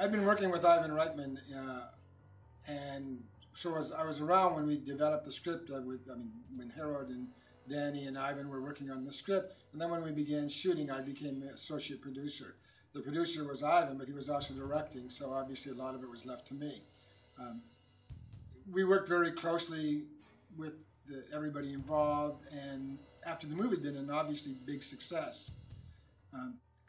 I'd been working with Ivan Reitman, and so I was around when we developed the script. When Harold and Danny and Ivan were working on the script, and then when we began shooting, I became an associate producer. The producer was Ivan, but he was also directing, so obviously a lot of it was left to me. We worked very closely with everybody involved, and after the movie had been an obviously big success,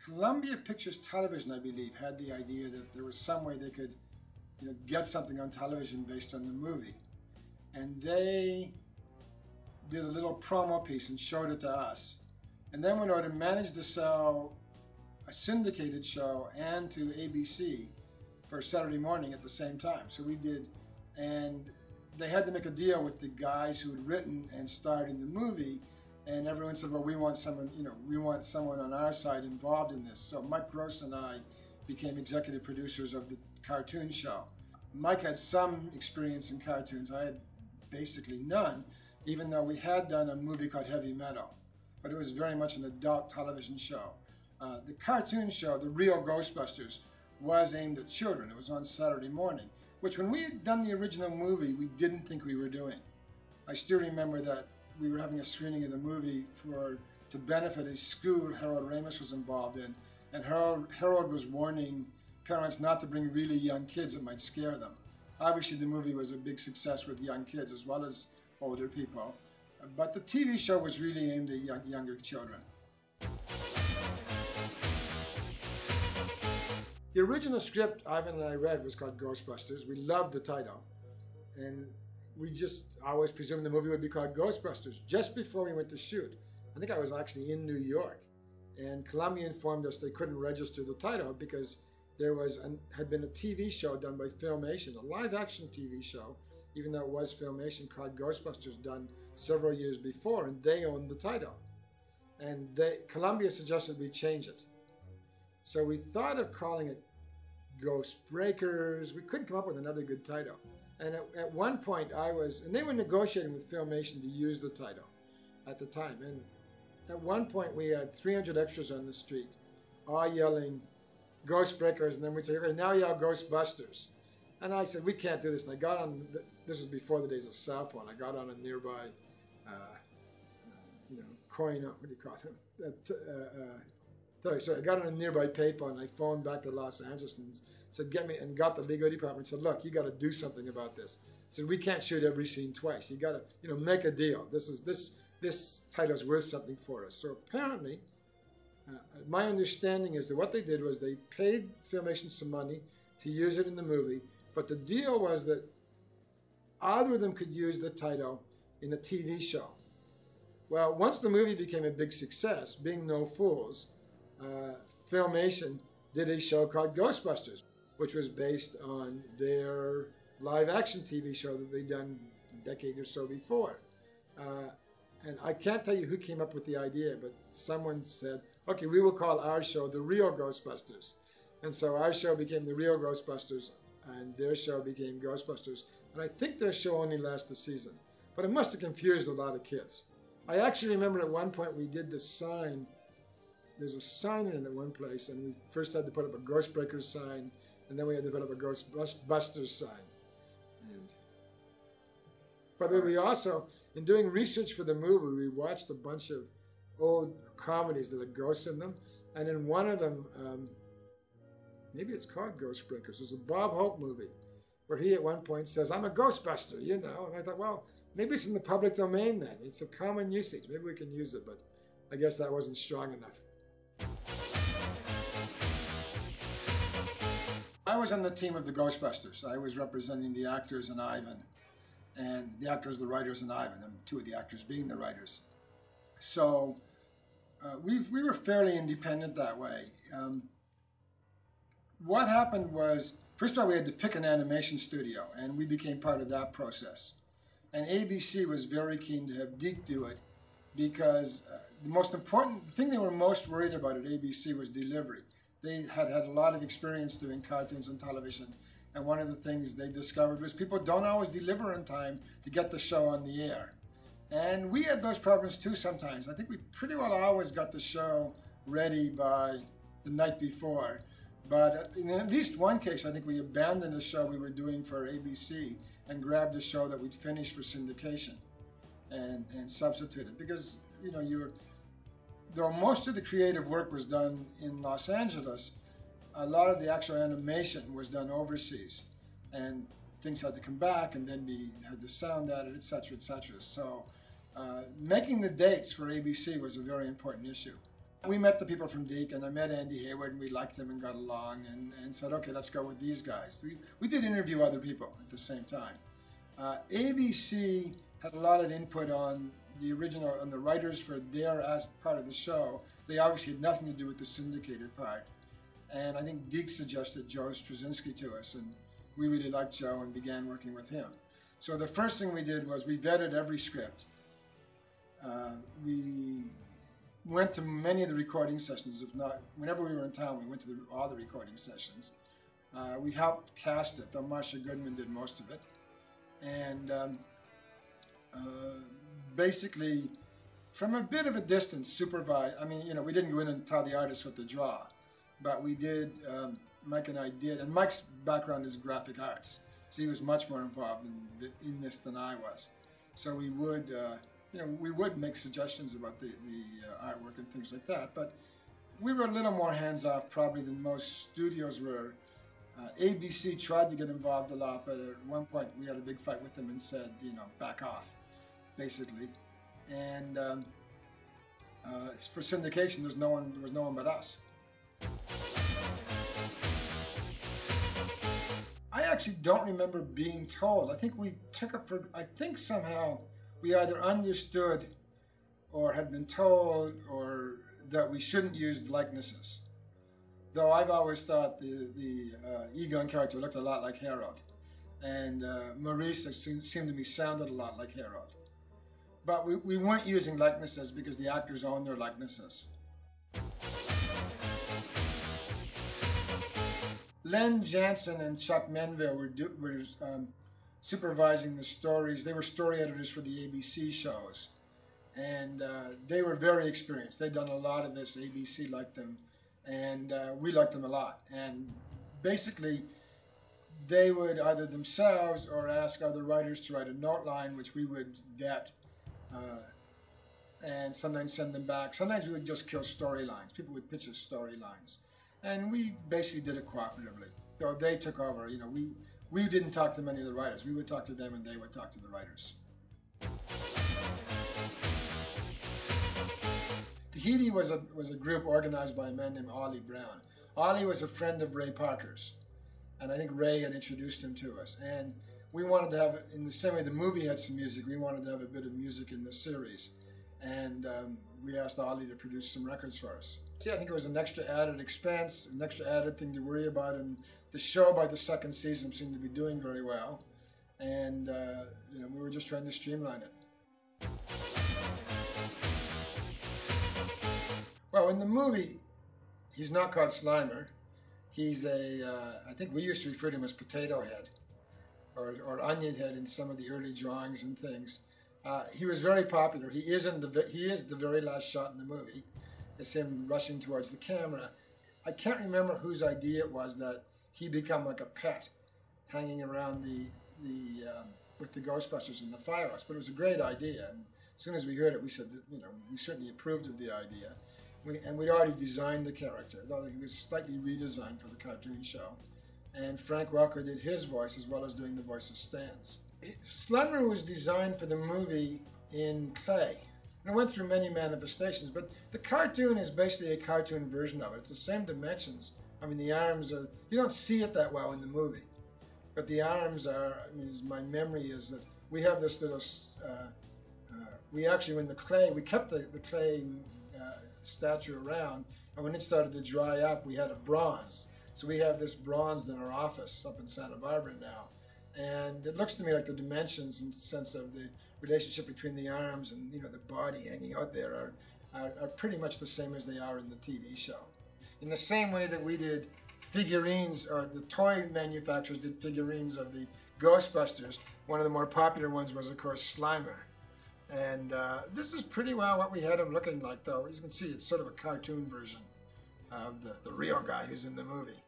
Columbia Pictures Television, I believe, had the idea that there was some way they could get something on television based on the movie. And they did a little promo piece and showed it to us. And then went out and managed to sell a syndicated show and to ABC for Saturday morning at the same time. So we did, and they had to make a deal with the guys who had written and starred in the movie. And everyone said, well, we want someone, we want someone on our side involved in this. So Mike Gross and I became executive producers of the cartoon show. Mike had some experience in cartoons. I had basically none, even though we had done a movie called Heavy Metal. But it was very much an adult television show. The cartoon show, The Real Ghostbusters, was aimed at children. It was on Saturday morning, which when we had done the original movie, we didn't think we were doing. I still remember that we were having a screening of the movie to benefit a school Harold Ramis was involved in, and Harold was warning parents not to bring really young kids that might scare them. Obviously the movie was a big success with young kids as well as older people, but the TV show was really aimed at younger children. The original script Ivan and I read was called Ghostbusters. We loved the title, and we just always presumed the movie would be called Ghostbusters. Just before we went to shoot, I think I was actually in New York, and Columbia informed us they couldn't register the title because there had been a TV show done by Filmation, a live-action TV show, even though it was Filmation, called Ghostbusters, done several years before, and they owned the title. And Columbia suggested we change it. So we thought of calling it Ghost Breakers. We couldn't come up with another good title. And at one point and they were negotiating with Filmation to use the title at the time. And at one point we had 300 extras on the street, all yelling Ghost Breakers, and then we'd say, okay, now yell Ghostbusters. And I said, we can't do this. And I got on, this was before the days of cell phone, I got on a nearby, coin, what do you call them? So I got on a nearby payphone, and I phoned back to Los Angeles and said, got the legal department and said, look, you got to do something about this. I said, we can't shoot every scene twice. You got to, make a deal. This title's worth something for us. So apparently, my understanding is that what they did was they paid Filmation some money to use it in the movie, but the deal was that either of them could use the title in a TV show. Well, once the movie became a big success, being no fools, Filmation did a show called Ghostbusters, which was based on their live-action TV show that they'd done a decade or so before. And I can't tell you who came up with the idea, but someone said, okay, we will call our show The Real Ghostbusters. And so our show became The Real Ghostbusters, and their show became Ghostbusters. And I think their show only lasted a season, but it must have confused a lot of kids. I actually remember at one point we did this sign. There's a sign in it at one place, and we first had to put up a Ghost Breakers sign, and then we had to put up a Ghostbusters sign. And by the way, we also, in doing research for the movie, we watched a bunch of old comedies that had ghosts in them, and in one of them, maybe it's called Ghost Breakers, there's a Bob Hope movie where he at one point says, I'm a Ghostbuster, and I thought, well, maybe it's in the public domain then. It's a common usage. Maybe we can use it, but I guess that wasn't strong enough. I was on the team of the Ghostbusters. I was representing the actors and Ivan, and the actors, the writers, and Ivan, and two of the actors being the writers. So we were fairly independent that way. What happened was, first of all, we had to pick an animation studio, and we became part of that process. And ABC was very keen to have Deke do it because the most important thing they were most worried about at ABC was delivery. They had a lot of experience doing cartoons on television, and one of the things they discovered was people don't always deliver in time to get the show on the air. And we had those problems too sometimes. I think we pretty well always got the show ready by the night before, But in at least one case, I think we abandoned a show we were doing for ABC and grabbed a show that we'd finished for syndication and substituted. Because, you know, though most of the creative work was done in Los Angeles, a lot of the actual animation was done overseas. And things had to come back and then had the sound added, et cetera, et cetera. So making the dates for ABC was a very important issue. We met the people from Deke, and I met Andy Hayward, and we liked them and got along, and said, okay, let's go with these guys. We did interview other people at the same time. ABC had a lot of input on the original, on the writers for their part of the show. They obviously had nothing to do with the syndicated part. And I think Deke suggested Joe Straczynski to us, and we really liked Joe and began working with him. So the first thing we did was we vetted every script. We went to many of the recording sessions, if not, whenever we were in town, we went to all the recording sessions. We helped cast it, though Marcia Goodman did most of it. And basically, from a bit of a distance, supervised. I mean, you know, we didn't go in and tell the artist what to draw, but we did, Mike and I did, and Mike's background is graphic arts, so he was much more involved in this than I was. So we would, you know, we would make suggestions about the artwork and things like that, but we were a little more hands-off probably than most studios were. ABC tried to get involved a lot, but at one point we had a big fight with them and said, you know, back off, basically. And for syndication, there was no one but us. I actually don't remember being told. I think we took it for, I think somehow we either understood or had been told or that we shouldn't use likenesses. Though I've always thought the Egon character looked a lot like Harold. And Maurice seemed to me sounded a lot like Harold. But we weren't using likenesses because the actors owned their likenesses. Len Jansen and Chuck Menville were supervising the stories. They were story editors for the ABC shows. And they were very experienced. They'd done a lot of this. ABC liked them. And we liked them a lot. And basically, they would either themselves or ask other writers to write a note line, which we would vet, and sometimes send them back. Sometimes we would just kill storylines. People would pitch us storylines. And we basically did it cooperatively. Though they took over, you know, we didn't talk to many of the writers. We would talk to them and they would talk to the writers. Tahiti was a group organized by a man named Ollie Brown. Ollie was a friend of Ray Parker's, and I think Ray had introduced him to us. And we wanted to have, in the same way the movie had some music, we wanted to have a bit of music in the series. And we asked Ollie to produce some records for us. See, I think it was an extra added expense, an extra added thing to worry about, and the show by the second season seemed to be doing very well. And you know, we were just trying to streamline it. Well, in the movie, he's not called Slimer. He's I think we used to refer to him as Potato Head or Onion Head in some of the early drawings and things. He was very popular. He is the very last shot in the movie. It's him rushing towards the camera. I can't remember whose idea it was that he become like a pet hanging around with the Ghostbusters in the firehouse, but it was a great idea. And as soon as we heard it, we said that, you know, we certainly approved of the idea. And we'd already designed the character, though he was slightly redesigned for the cartoon show. And Frank Welker did his voice as well as doing the voice of Stan's. Slimer was designed for the movie in clay. And it went through many manifestations, but the cartoon is basically a cartoon version of it. It's the same dimensions. I mean, the arms are, you don't see it that well in the movie, but the arms are, I mean, my memory is that we have this little, we actually, when the clay, we kept the clay statue around, and when it started to dry up, we had a bronze. So we have this bronzed in our office up in Santa Barbara now. And it looks to me like the dimensions in the sense of the relationship between the arms and, you know, the body hanging out there are pretty much the same as they are in the TV show. In the same way that we did figurines, or the toy manufacturers did figurines of the Ghostbusters, one of the more popular ones was, of course, Slimer. And this is pretty well what we had him looking like, though. As you can see, it's sort of a cartoon version of the real guy who's in the movie.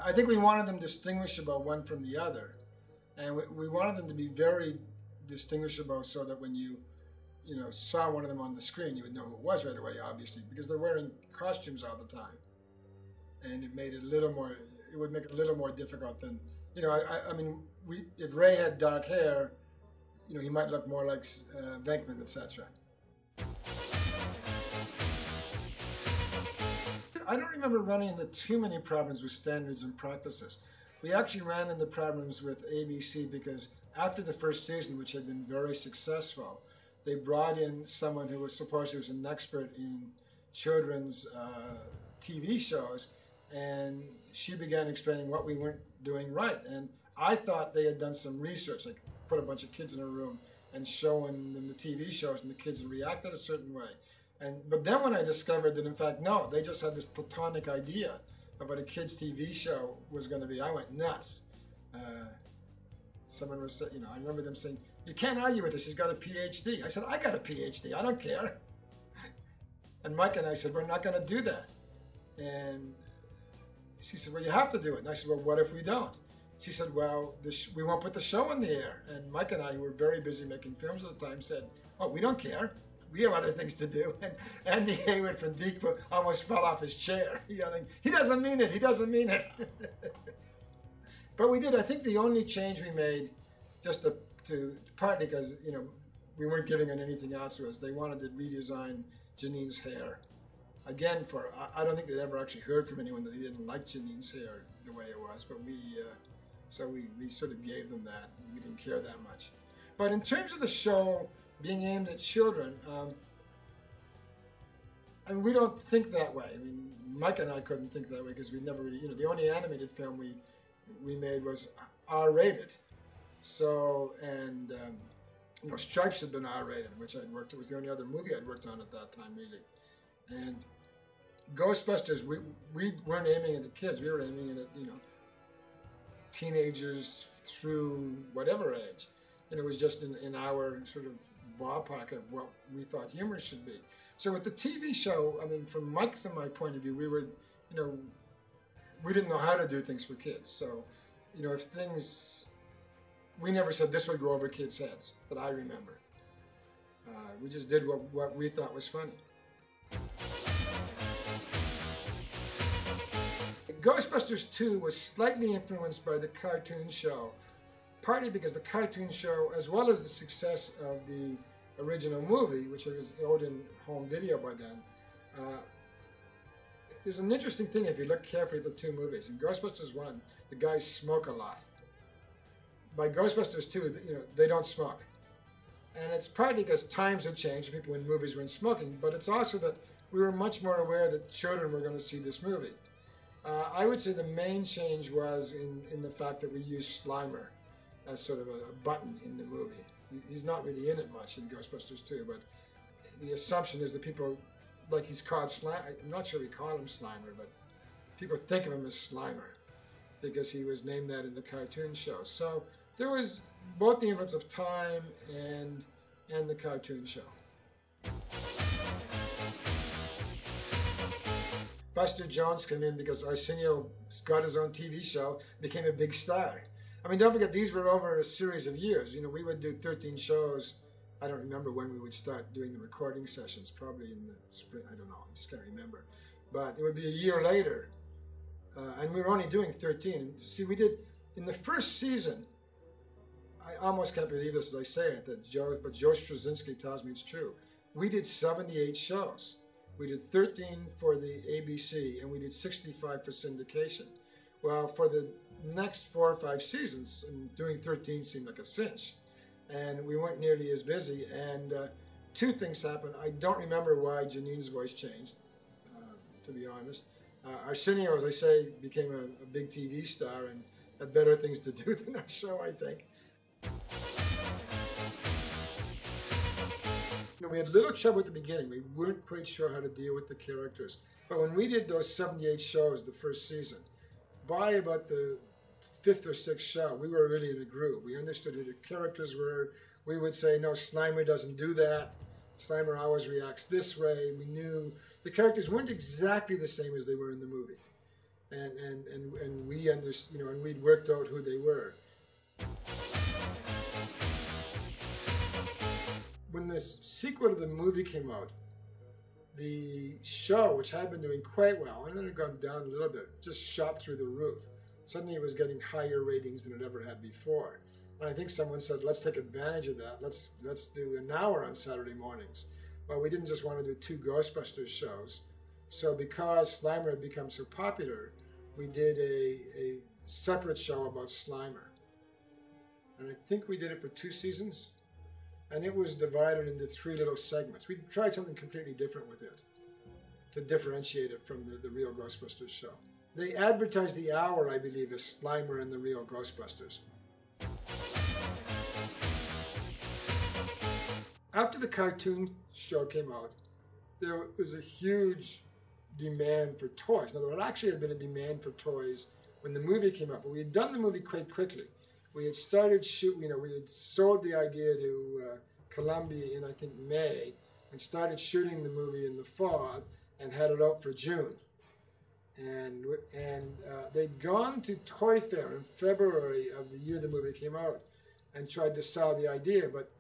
I think we wanted them distinguishable one from the other, and we wanted them to be very distinguishable so that when you saw one of them on the screen, you would know who it was right away, obviously, because they're wearing costumes all the time, and it made it a little more. It would make it a little more difficult than I mean, if Ray had dark hair, he might look more like Venkman, etc. I don't remember running into too many problems with standards and practices. We actually ran into problems with ABC because after the first season, which had been very successful, they brought in someone who was supposedly was an expert in children's TV shows, and she began explaining what we weren't doing right. And I thought they had done some research, like put a bunch of kids in a room and showing them the TV shows, and the kids reacted a certain way. But then when I discovered that, in fact, no, they just had this platonic idea of what a kid's TV show was going to be, I went nuts. Someone was, I remember them saying, "You can't argue with her, she's got a PhD." I said, "I got a PhD, I don't care." And Mike and I said, "We're not going to do that." And she said, "Well, you have to do it." And I said, "Well, what if we don't?" She said, "Well, we won't put the show in the air." And Mike and I, who were very busy making films at the time, said, "Oh, we don't care. We have other things to do." And Andy Hayward from Deekwood almost fell off his chair, yelling, "He doesn't mean it, he doesn't mean it." But we did. I think the only change we made, just to partly because, we weren't giving on anything else, was they wanted to redesign Janine's hair. Again, I don't think they'd ever actually heard from anyone that they didn't like Janine's hair the way it was, but we sort of gave them that. We didn't care that much. But in terms of the show being aimed at children, and we don't think that way. I mean, Mike and I couldn't think that way because we never really, the only animated film we made was R-rated. So, and Stripes had been R-rated, which I'd worked. It was the only other movie I'd worked on at that time, really. And Ghostbusters, we weren't aiming at the kids. We were aiming at teenagers through whatever age. And it was just in our sort of ballpark of what we thought humor should be. So with the TV show, I mean, from Mike's and my point of view, we were, we didn't know how to do things for kids. So, if things, we never said this would go over kids' heads, that I remember. We just did what we thought was funny. Ghostbusters 2 was slightly influenced by the cartoon show, partly because the cartoon show, as well as the success of the original movie, which was out in home video by then, there's an interesting thing if you look carefully at the two movies. In Ghostbusters 1, the guys smoke a lot. By Ghostbusters 2, they don't smoke. And it's partly because times have changed, people in movies weren't smoking, but it's also that we were much more aware that children were going to see this movie. I would say the main change was in the fact that we used Slimer as sort of a button in the movie. He's not really in it much in Ghostbusters 2, but the assumption is that people, like he's called Slimer, I'm not sure we call him Slimer, but people think of him as Slimer because he was named that in the cartoon show. So there was both the influence of time and the cartoon show. Buster Jones came in because Arsenio got his own TV show, became a big star. I mean, don't forget, these were over a series of years. We would do 13 shows. I don't remember when we would start doing the recording sessions, probably in the spring. I don't know, I just can't remember. But it would be a year later, and we were only doing 13. And see, we did, in the first season, I almost can't believe this as I say it, but Joe Straczynski tells me it's true. We did 78 shows. We did 13 for the ABC, and we did 65 for syndication. Well, for the next 4 or 5 seasons, doing 13 seemed like a cinch. And we weren't nearly as busy. And 2 things happened. I don't remember why Janine's voice changed, to be honest. Arsenio, as I say, became a big TV star and had better things to do than our show, I think. We had a little trouble at the beginning. We weren't quite sure how to deal with the characters. But when we did those 78 shows the first season, by about the 5th or 6th show, we were really in a groove. We understood who the characters were. We would say, no, Slimer doesn't do that. Slimer always reacts this way. We knew the characters weren't exactly the same as they were in the movie, and we understood, and we'd worked out who they were. When the sequel to the movie came out, the show, which had been doing quite well, and then it had gone down a little bit, just shot through the roof. Suddenly it was getting higher ratings than it ever had before. And I think someone said, let's take advantage of that. Let's do an hour on Saturday mornings. Well, we didn't just want to do 2 Ghostbusters shows. So because Slimer had become so popular, we did a separate show about Slimer. And I think we did it for 2 seasons. And it was divided into 3 little segments. We tried something completely different with it to differentiate it from the Real Ghostbusters show. They advertised the hour, I believe, as Slimer and the Real Ghostbusters. After the cartoon show came out, there was a huge demand for toys. Now, there actually had been a demand for toys when the movie came out, but we had done the movie quite quickly. We had started shooting, we had sold the idea to Columbia in, I think, May, and started shooting the movie in the fall and had it out for June. And they'd gone to Toy Fair in February of the year the movie came out and tried to sell the idea, but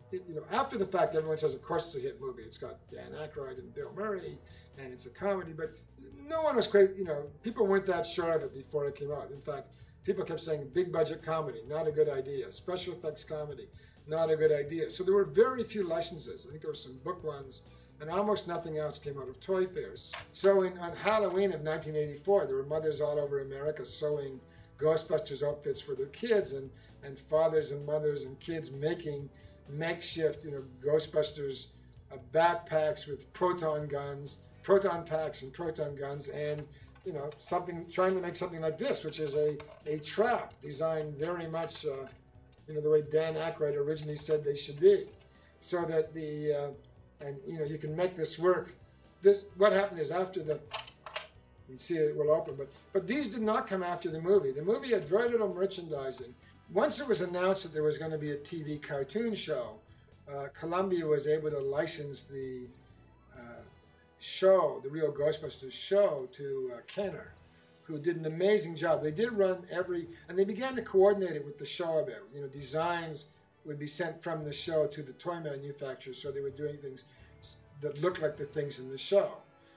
after the fact, everyone says, of course, it's a hit movie. It's got Dan Aykroyd and Bill Murray, and it's a comedy, but no one was quite, people weren't that sure of it before it came out. In fact, people kept saying, big budget comedy, not a good idea. Special effects comedy, not a good idea. So there were very few licenses. I think there were some book ones, and almost nothing else came out of Toy Fairs. So on Halloween of 1984, there were mothers all over America sewing Ghostbusters outfits for their kids, and fathers and mothers and kids making makeshift, Ghostbusters backpacks with proton packs and proton guns, and trying to make something like this, which is a trap designed very much, the way Dan Aykroyd originally said they should be, so that you can make this work. What happened is after you can see it will open, but these did not come after the movie. The movie had very little merchandising. Once it was announced that there was going to be a TV cartoon show, Columbia was able to license the show, the Real Ghostbusters show, to Kenner, who did an amazing job. They did run and they began to coordinate it with the show a bit. Designs would be sent from the show to the toy manufacturers, so they were doing things that looked like the things in the show.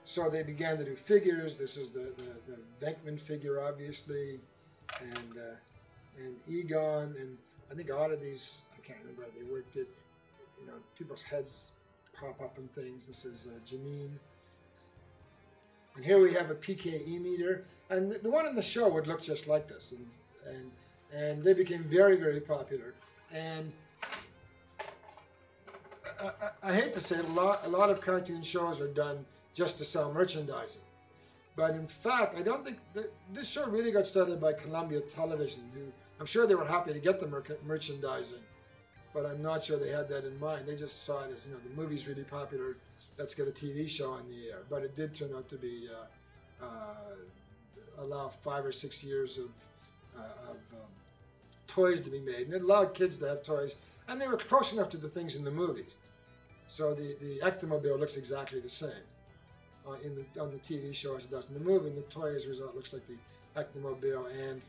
So they began to do figures. This is the Venkman figure, obviously, and Egon, and I think all of these, I can't remember how they worked it, people's heads pop up and things. This is Janine. And here we have a PKE meter, and the one in the show would look just like this, and they became very, very popular. And I hate to say it, a lot of cartoon shows are done just to sell merchandising. But in fact, I don't think this show really got started by Columbia Television, who I'm sure they were happy to get the merchandising, but I'm not sure they had that in mind. They just saw it as, the movie's really popular, let's get a TV show on the air. But it did turn out to be, allow 5 or 6 years of toys to be made. And it allowed kids to have toys, and they were close enough to the things in the movies. So the Ectomobile looks exactly the same on the TV show as it does in the movie, and the toy as a result looks like the Ectomobile. And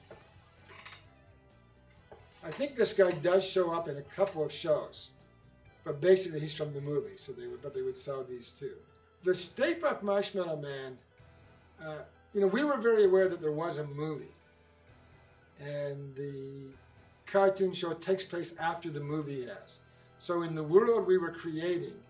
I think this guy does show up in a couple of shows, but basically he's from the movie, so they would sell these too. The Stay Puft Marshmallow Man, we were very aware that there was a movie, and the cartoon show takes place after the movie has. So in the world we were creating,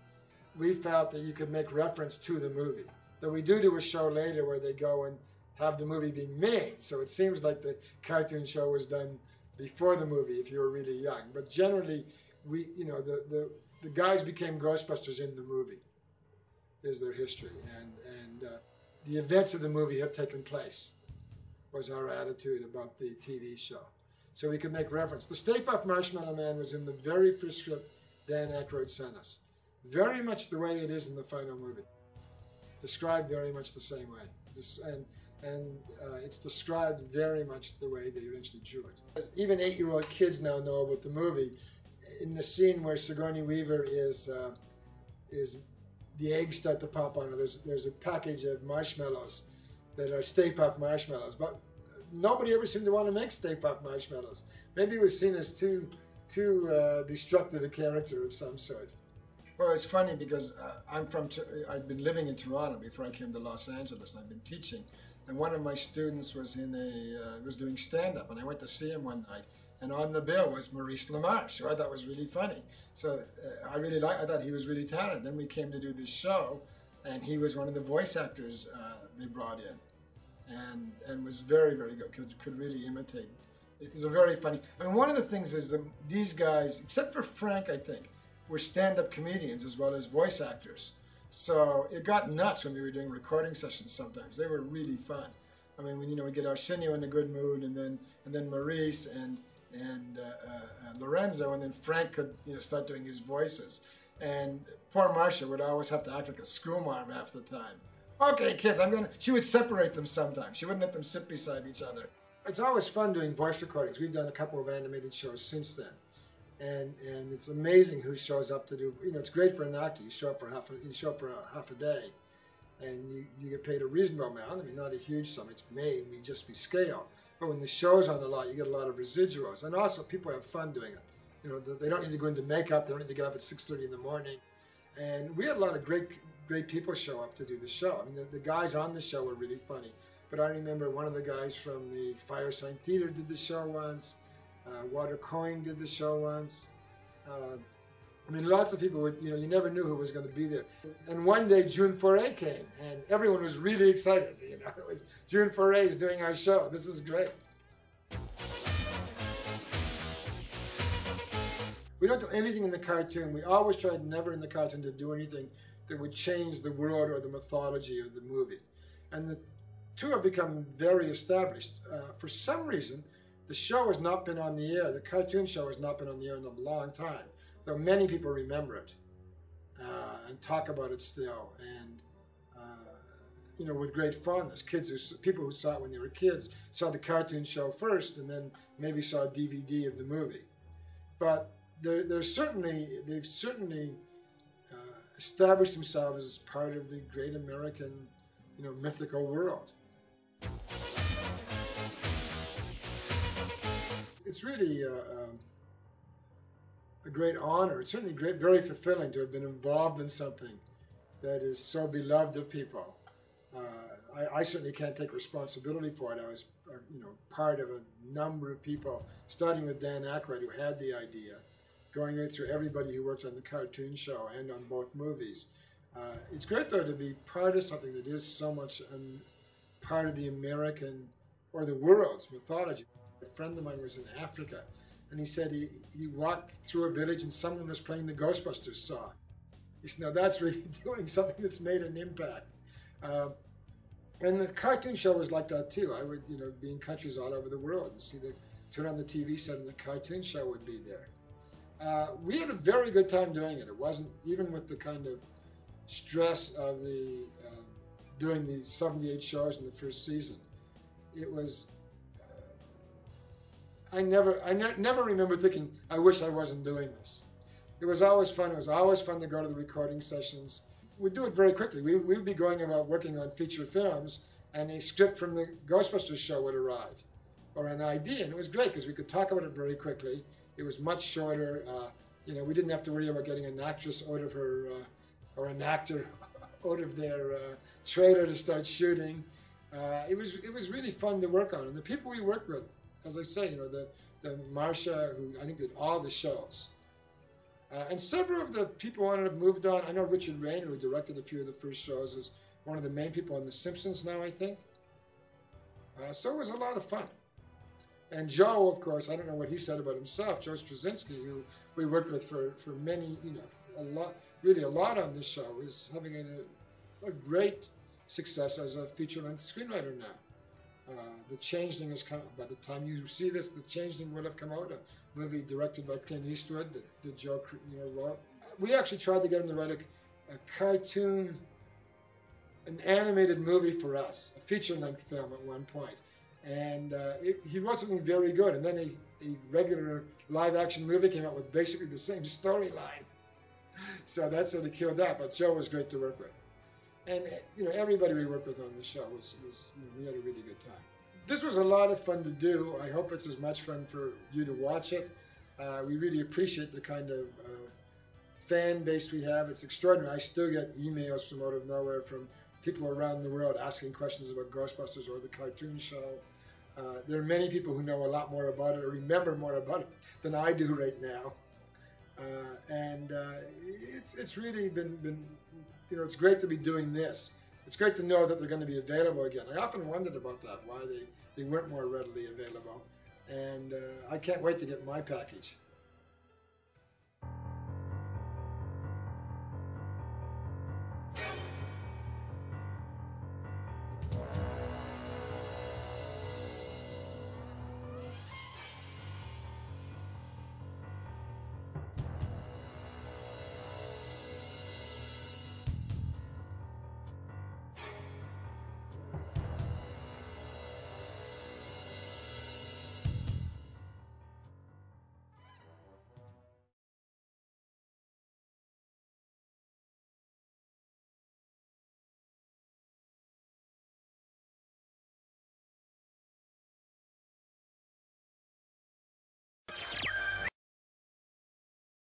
we felt that you could make reference to the movie. Though we do a show later where they go and have the movie being made, so it seems like the cartoon show was done before the movie if you were really young. But generally, the guys became Ghostbusters in the movie, is their history. And the events of the movie have taken place, was our attitude about the TV show. So we could make reference. The Stay Puft Marshmallow Man was in the very first script Dan Aykroyd sent us. Very much the way it is in the final movie. Described very much the same way. It's described very much the way they eventually drew it. Even 8-year-old kids now know about the movie. In the scene where Sigourney Weaver is is the eggs start to pop on it. There's a package of marshmallows that are Stay Puft marshmallows, but nobody ever seemed to want to make Stay Puft marshmallows. Maybe it was seen as too destructive a character of some sort. Well, it's funny because I'd been living in Toronto before I came to Los Angeles, and I'd been teaching. And one of my students was was doing stand-up, and I went to see him one night. And on the bill was Maurice LaMarche, who I thought was really funny. So I thought he was really talented. Then we came to do this show, and he was one of the voice actors they brought in, and was very, very good. Could really imitate. It was a very funny. I mean, one of the things is that these guys, except for Frank, I think, were stand-up comedians as well as voice actors. So it got nuts when we were doing recording sessions. Sometimes they were really fun. I mean, when we get Arsenio in a good mood, and then Maurice and Lorenzo, and then Frank could start doing his voices. And poor Marcia would always have to act like a schoolmarm half the time. Okay, kids, she would separate them sometimes. She wouldn't let them sit beside each other. It's always fun doing voice recordings. We've done a couple of animated shows since then. And it's amazing who shows up to do, it's great for an actor. You show up for half a day, and you get paid a reasonable amount. I mean, not a huge sum. It's made, we just be scale. But when the show's on a lot, you get a lot of residuals. And also, people have fun doing it. They don't need to go into makeup. They don't need to get up at 6:30 in the morning. And we had a lot of great people show up to do the show. I mean, the guys on the show were really funny. But I remember one of the guys from the Firesign Theater did the show once. Walter Coyne did the show once. I mean, lots of people would, you never knew who was going to be there. And one day, June Foray came, and everyone was really excited. It was June Foray's doing our show. This is great. We don't do anything in the cartoon. We always tried never in the cartoon to do anything that would change the world or the mythology of the movie. And the two have become very established. For some reason, the show has not been on the air. The cartoon show has not been on the air in a long time, though many people remember it and talk about it still, and with great fondness. People who saw it when they were kids saw the cartoon show first, and then maybe saw a DVD of the movie. But they've certainly established themselves as part of the great American, mythical world. It's really a great honor. It's certainly very fulfilling to have been involved in something that is so beloved of people. I certainly can't take responsibility for it. I was, part of a number of people, starting with Dan Aykroyd, who had the idea, going right through everybody who worked on the cartoon show and on both movies. It's great, though, to be part of something that is so much part of the American or the world's mythology. A friend of mine was in Africa, and he said he walked through a village and someone was playing the Ghostbusters song. He said, now that's really doing something that's made an impact. And the cartoon show was like that too. I would, be in countries all over the world and turn on the TV set and the cartoon show would be there. We had a very good time doing it. It wasn't, even with the kind of stress of doing the 78 shows in the first season, it was, I never remember thinking, I wish I wasn't doing this. It was always fun. It was always fun to go to the recording sessions. We'd do it very quickly. We'd be going about working on feature films, and a script from the Ghostbusters show would arrive, or an idea, and it was great because we could talk about it very quickly. It was much shorter. We didn't have to worry about getting an actress out of her, or an actor out of their trailer to start shooting. It was really fun to work on, and the people we worked with, as I say, the Marcia, who I think did all the shows. And several of the people on it have moved on. I know Richard Rayner, who directed a few of the first shows, is one of the main people on The Simpsons now, I think. So it was a lot of fun. And Joe, of course, I don't know what he said about himself, Joe Straczynski, who we worked with for many, a lot on this show, is having a great success as a feature-length screenwriter now. The Changeling has come, by the time you see this, The Changeling will have come out, a movie directed by Clint Eastwood that Joe wrote. We actually tried to get him to write a cartoon, an animated movie for us, a feature-length film at one point. And he wrote something very good, and then a regular live-action movie came out with basically the same storyline. So that sort of killed that. But Joe was great to work with. And, you know, everybody we worked with on the show was you know, we had a really good time. This was a lot of fun to do. I hope it's as much fun for you to watch it. We really appreciate the kind of fan base we have. It's extraordinary. I still get emails from out of nowhere from people around the world asking questions about Ghostbusters or the cartoon show. There are many people who know a lot more about it or remember more about it than I do right now. It's really been, you know, it's great to be doing this. It's great to know that they're going to be available again. I often wondered about that, why they weren't more readily available. And I can't wait to get my package.